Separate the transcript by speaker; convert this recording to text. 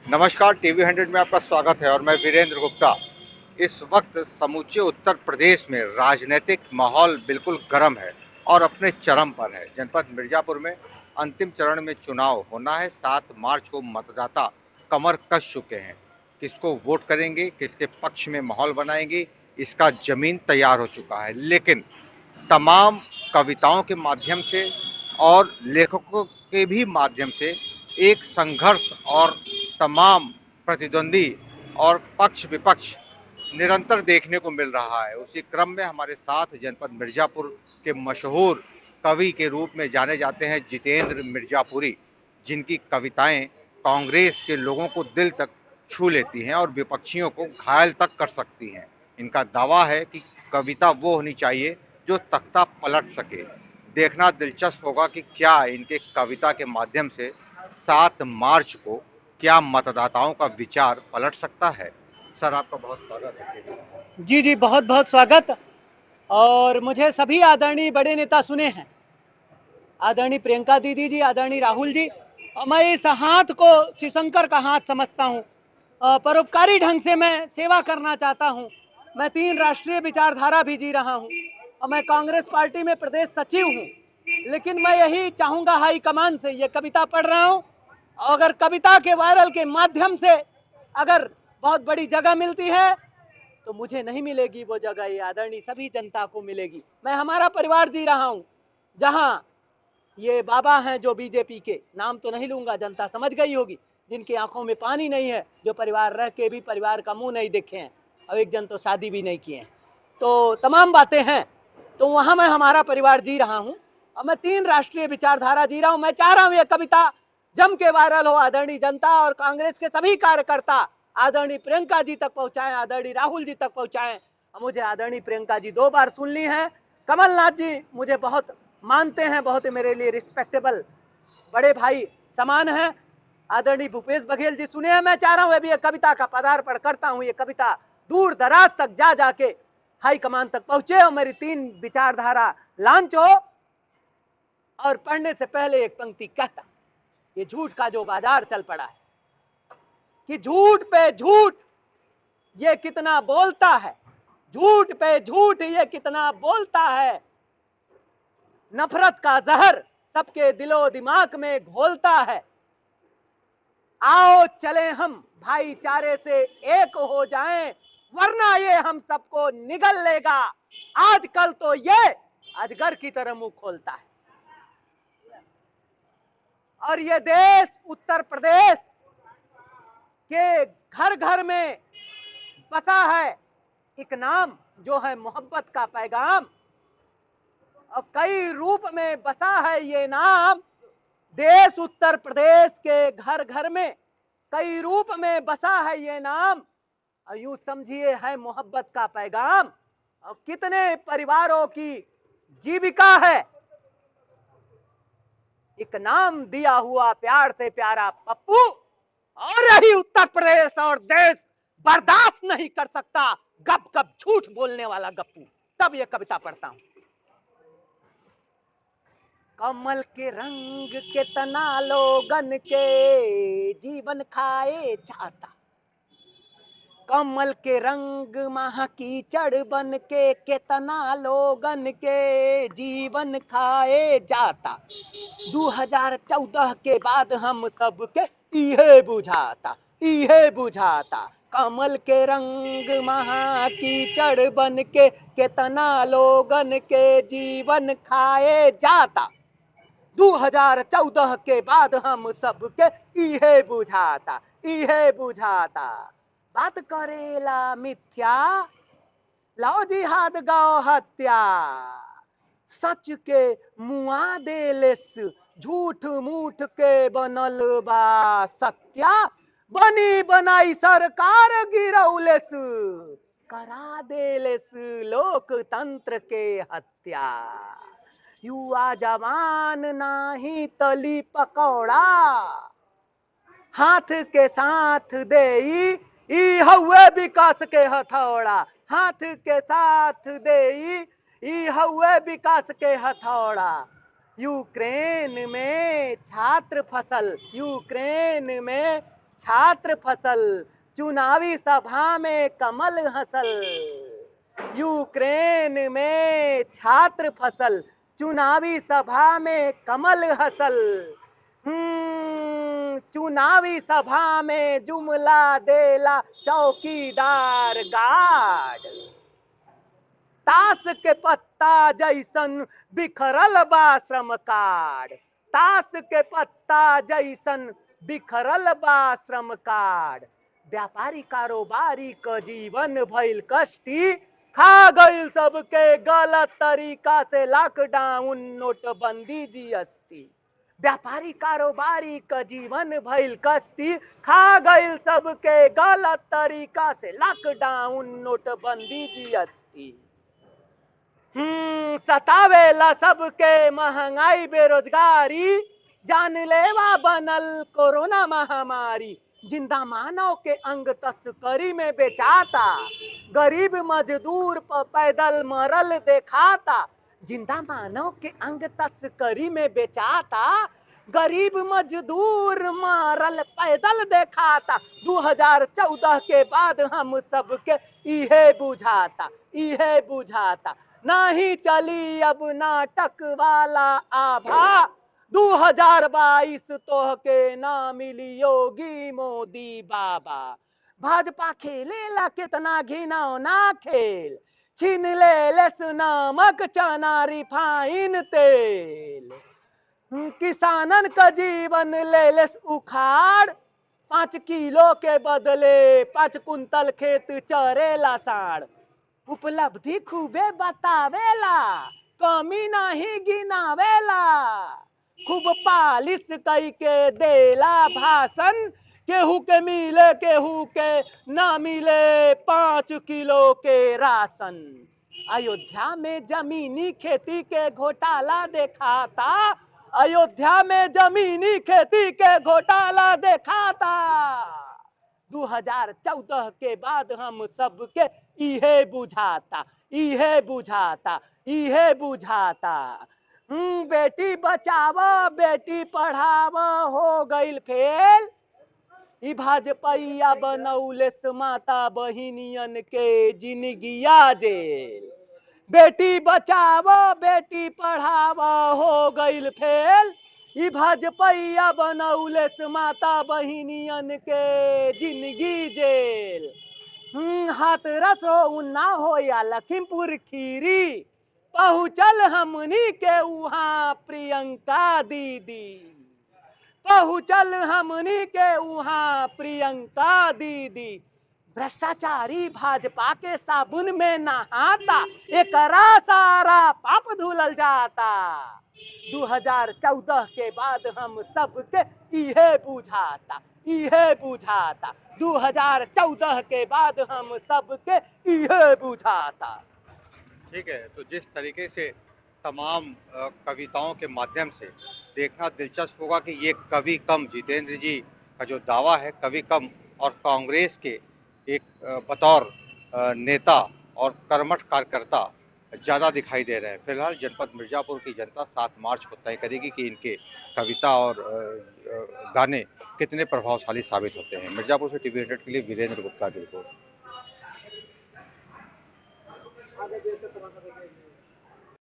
Speaker 1: नमस्कार, टीवी 100 में आपका स्वागत है और मैं वीरेंद्र गुप्ता। इस वक्त समूचे उत्तर प्रदेश में राजनीतिक माहौल बिल्कुल गर्म है और अपने चरम पर है। जनपद मिर्जापुर में अंतिम चरण में चुनाव होना है। 7 मार्च को मतदाता कमर कस चुके हैं। किसको वोट करेंगे, किसके पक्ष में माहौल बनाएंगे, इसका जमीन तैयार हो चुका है। लेकिन तमाम कविताओं के माध्यम से और लेखकों के भी माध्यम से एक संघर्ष और तमाम प्रतिद्वंदी और पक्ष विपक्ष निरंतर देखने को मिल रहा है। उसी क्रम में हमारे साथ जनपद मिर्जापुर के मशहूर कवि के रूप में जाने जाते हैं जितेंद्र मिर्जापुरी, जिनकी कविताएं कांग्रेस के लोगों को दिल तक छू लेती हैं और विपक्षियों को घायल तक कर सकती हैं। इनका दावा है कि कविता वो होनी चाहिए जो तख्ता पलट सके। देखना दिलचस्प होगा कि क्या इनके कविता के माध्यम से 7 मार्च को क्या मतदाताओं का विचार पलट सकता है। सर, आपका बहुत स्वागत है।
Speaker 2: जी जी, बहुत बहुत स्वागत। और मुझे सभी आदरणीय बड़े नेता सुने हैं, आदरणीय प्रियंका दीदी जी, आदरणीय राहुल जी, और मैं इस हाथ को शिवशंकर का हाथ समझता हूँ। परोपकारी ढंग से मैं सेवा करना चाहता हूँ। मैं 3 राष्ट्रीय विचारधारा भी जी रहा हूँ और मैं कांग्रेस पार्टी में प्रदेश सचिव हूँ। लेकिन मैं यही चाहूंगा हाईकमान से, ये कविता पढ़ रहा हूँ, अगर कविता के वायरल के माध्यम से अगर बहुत बड़ी जगह मिलती है तो मुझे नहीं मिलेगी वो जगह, ये आदरणीय सभी जनता को मिलेगी। मैं हमारा परिवार जी रहा हूं, जहां ये बाबा हैं जो बीजेपी के, नाम तो नहीं लूंगा, जनता समझ गई होगी, जिनकी आंखों में पानी नहीं है, जो परिवार रह के भी परिवार का मुंह नहीं देखे हैं, और एक जन तो शादी भी नहीं किए हैं। तो तमाम बातें हैं। तो वहां मैं हमारा परिवार जी रहा हूं और मैं 3 राष्ट्रीय विचारधारा जी रहा हूं। मैं चाह रहा हूं ये कविता जम के वायरल हो, आदरणीय जनता और कांग्रेस के सभी कार्यकर्ता आदरणीय प्रियंका जी तक पहुंचाएं, आदरणीय राहुल जी तक पहुंचाएं। मुझे आदरणीय प्रियंका जी 2 बार सुन ली हैं। कमलनाथ जी मुझे बहुत मानते हैं, बहुत मेरे लिए रिस्पेक्टेबल बड़े भाई समान हैं। आदरणीय भूपेश बघेल जी सुने हैं। मैं चाह रहा हूं अभी ये कविता का पदार्पण करता हूं। ये कविता दूर दराज तक जा जाके हाई कमान तक पहुंचे और मेरी 3 विचारधारा लॉन्च हो। और पढ़ने से पहले एक पंक्ति कहता, ये झूठ का जो बाजार चल पड़ा है, कि झूठ पे झूठ ये कितना बोलता है, झूठ पे झूठ ये कितना बोलता है, नफरत का जहर सबके दिलो दिमाग में घोलता है। आओ चले हम भाईचारे से एक हो जाएं, वरना ये हम सबको निगल लेगा। आजकल तो ये अजगर की तरह मुंह खोलता है। और ये देश उत्तर प्रदेश के घर घर में बसा है एक नाम, जो है मोहब्बत का पैगाम। और कई रूप में बसा है ये नाम, देश उत्तर प्रदेश के घर घर में कई रूप में बसा है ये नाम। और यूं समझिए है मोहब्बत का पैगाम। और कितने परिवारों की जीविका है एक नाम दिया हुआ प्यार से प्यारा पप्पू। और यही उत्तर प्रदेश और देश बर्दाश्त नहीं कर सकता गप गप झूठ बोलने वाला गप्पू। तब ये कविता पढ़ता हूं। कमल के रंग के तना लोगन के जीवन खाए जाता, कमल के रंग महा कीचड़ बन के कितना लोगन के जीवन खाए जाता। 2014 के बाद हम सबके इहे बुझाता, इहे बुझाता, कमल के रंग महा कीचड़ बन के कितना लोगन के जीवन खाए जाता। 2014 के बाद हम सबके इहे बुझाता, इहे बुझाता। बात करेला मिथ्या, लाओ जिहाद गाओ हत्या, सच के मुआ देलेस, झूठ मूठ के बनल बा सत्या, बनी बनाई सरकार गिरौलेस, करा देलेस लोकतंत्र के हत्या। युवा जवान नाही तली पकौड़ा, हाथ के साथ देई ई हउए विकास के हथौड़ा, हाथ के साथ देई ई हउए विकास के हथौड़ा। यूक्रेन में छात्र फसल, यूक्रेन में छात्र फसल, चुनावी सभा में कमल हसल। यूक्रेन में छात्र फसल, चुनावी सभा में कमल हसल। चुनावी सभा में जुमला देला चौकीदार गार्ड। ताश के पत्ता जैसन बिखरल बा श्रम कार्ड। ताश के पत्ता जैसन बिखरल बा श्रम कार्ड। व्यापारी कारोबारी क जीवन भइल कष्टी, खा गइल सबके गलत तरीका से लॉकडाउन नोटबंदी जीएसटी। व्यापारी कारोबारी क जीवन भइल कष्टी, खा गइल सबके गलत तरीका से लॉकडाउन नोटबंदी जीएसटी। सतावेला सबके महंगाई बेरोजगारी, जानलेवा बनल कोरोना महामारी। जिंदा मानव के अंग तस्करी में बेचाता, गरीब मजदूर पैदल मरल देखाता। जिंदा मानव के अंग तस्करी में बेचाता, गरीब मजदूर मरल पैदल देखाता। 2014 के बाद हम सबके इहे बुझाता, इहे बुझाता। नहीं चली अब नाटक वाला आभा, 2022 तोह के ना मिली योगी मोदी बाबा। भाजपा खेलेला कितना घिनौना खेल, छीन ले लेस नमक चना रिफाइन तेल। किसानन का जीवन ले लेस उखाड़, 5 किलो के बदले 5 कुंतल खेत चरेला साढ़। उपलब्धि खूबे बतावेला, कमी नहीं गिनावेला। खूब पालिश कई के देला भाषण, केहू के मिले केहू के ना मिले 5 किलो के राशन। अयोध्या में जमीनी खेती के घोटाला देखाता, अयोध्या में जमीनी खेती के घोटाला देखाता। 2014 के बाद हम सबके इहे बुझाता, इहे बुझाता, इहे बुझाता। बेटी बचावा बेटी पढ़ावा हो गइल फेल, ई भाजपैया बनौलेस माता बहिनियन के जिंदगिया जेल। बेटी बचावा बेटी पढ़ावा हो गइल फेल, ई भाजपैया बनौलेस माता बहिनियन के जिंदगी जेल। हाथरस हो उन्ना हो या लखीमपुर खीरी, पहुँचल हमनी के उहाँ प्रियंका दीदी। पहुँचल हमनी के उहाँ प्रियंका दीदी। भ्रष्टाचारी भाजपा के साबुन में नहाता, एकरा सारा पाप धुलल जाता। 2014 के बाद हम सबके इहे बुझाता, इहे बुझाता। 2014 के बाद हम सबके इहे बुझाता।
Speaker 1: ठीक है, तो जिस तरीके से तमाम कविताओं के माध्यम से देखना दिलचस्प होगा कि ये कवि कम जितेंद्र जी का जो दावा है कवि कम और कांग्रेस के एक बतौर नेता और कर्मठ कार्यकर्ता ज़्यादा दिखाई दे रहे हैं। फिलहाल जनपद मिर्जापुर की जनता 7 मार्च को तय करेगी कि इनके कविता और गाने कितने प्रभावशाली साबित होते हैं। मिर्जापुर से टीवी 100 के लिए वीरेंद्र गुप्ता की रिपोर्ट।